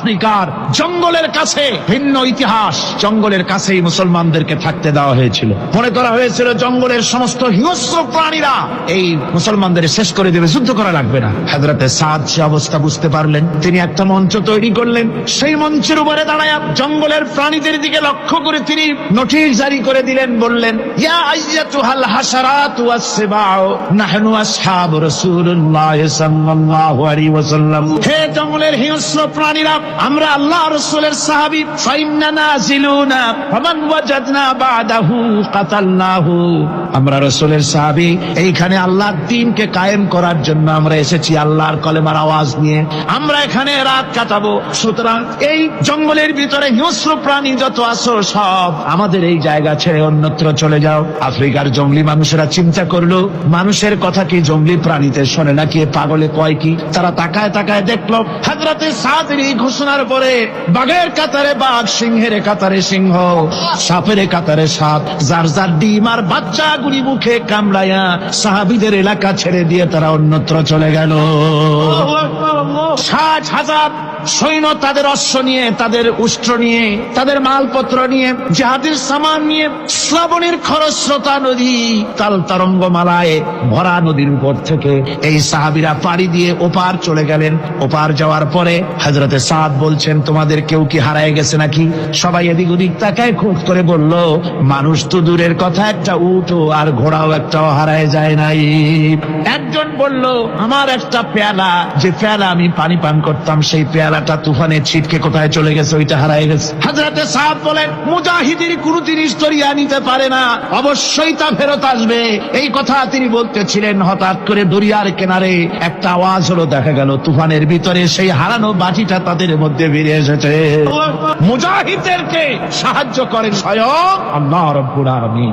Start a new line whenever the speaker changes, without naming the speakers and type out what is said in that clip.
আফ্রিকার জঙ্গলের কাছে, ভিন্ন ইতিহাস, জঙ্গলের কাছেই মুসলমানদেরকে থাকতে দেওয়া হয়েছিল। মনে করা হয়েছিল জঙ্গলের সমস্ত হিংস্র প্রাণীরা এই মুসলমানদের শেষ করে দেবে, যুদ্ধ করা লাগবে না। হযরতে সাদ সে অবস্থা বুঝতে পারলেন, তিনি একটা মঞ্চ তৈরি করলেন। সেই মঞ্চের উপরে দাঁড়ায় জঙ্গলের প্রাণীদের দিকে লক্ষ্য করে তিনি নোটিশ জারি করে দিলেন, বললেন, ইয়া আইয়াতুহাল হাশারাতু ওয়াস-সিবাউ নাহনু আসহাবু রাসূলুল্লাহ সাল্লাল্লাহু আলাইহি ওয়াসাল্লাম। হে জঙ্গলের হিংস্র প্রাণীরা, আমরা আল্লাহ রাসূলের সাহাবী, ফাইন্না নাজিলুনা ফামান ওয়াজাদনা বাদাহু কাতালনাহু। আমরা রাসূলের সাহাবী, এইখানে আল্লাহর দ্বীনকে কায়েম করার জন্য আমরা এসেছি, আল্লাহর কলেমার আওয়াজ নিয়ে আমরা এখানে রাত কাটাবো। সুতরাং এই জঙ্গলের ভিতরে হিংস্র প্রাণী যত আছো সব আমাদের এই জায়গা ছেড়ে অন্যত্র চলে যাও। আফ্রিকার জঙ্গলি মানুষেরা চিন্তা করলো, মানুষের কথা কি জঙ্গলি প্রাণীতে শোনে নাকি, পাগলে কয় কি? তারা তাকায় তাকায় দেখলো হযরতে সাদের এই ঘোষণার পরে বাঘের কাতারে বাঘ, সিংহের কাতারে সিংহ, সাপের কাতারে সাপ, যার যার ডিম আর বাচ্চাগুলি মুখে কামড়ায়া সাহাবীদের এলাকা ছেড়ে দিয়ে তারা অন্যত্র চলে গেল। 60,000 সৈন্য তাদের অশ্ব নিয়ে, তাদের উষ্ট্র নিয়ে, তাদের মালপত্র নিয়ে, জাহাজের সামান নিয়ে শ্রাবণীর খরস্রোতা নদী, তাল তরঙ্গ মালায় ভরা নদীর উপর থেকে এই সাহাবীরা পাড়ি দিয়ে ওপার চলে গেলেন। ওপার যাওয়ার পরে হযরতে সাদ বলছেন, তোমাদের কেউ কি হারায় গেছে নাকি? সবাই এদিক ওদিক তাকায় খুব করে বলল, মানুষ তো দূরের কথা, একটা উট আর ঘোড়াও একটাও হারায় যায় নাই। একজন বলল, আমার একটা পেয়ালা, যে পেয়ালা আমি পানি পান করতাম, সেই পেয়ালাটা তুফানে ছিটকে কোথায় চলে গেছে, ওইটা হারায় গেছে। হযরতে সাদ বলেন, মুজাহিদের কোনো জিনিস দরিয়া নিতে পারে না, অবশ্যই তা ফেরত আসবে। এই কথা তিনি বলতেছিলেন, হঠাৎ করে দরিয়ার কিনারে একটা আওয়াজ হলো, দেখা গেল তুফানের ভিতরে সেই হারানো বাটিটা তাদের মধ্যে ফিরে এসেছে। মুজাহিদদেরকে সাহায্য করেন স্বয়ং আল্লাহ রাব্বুল আলামিন।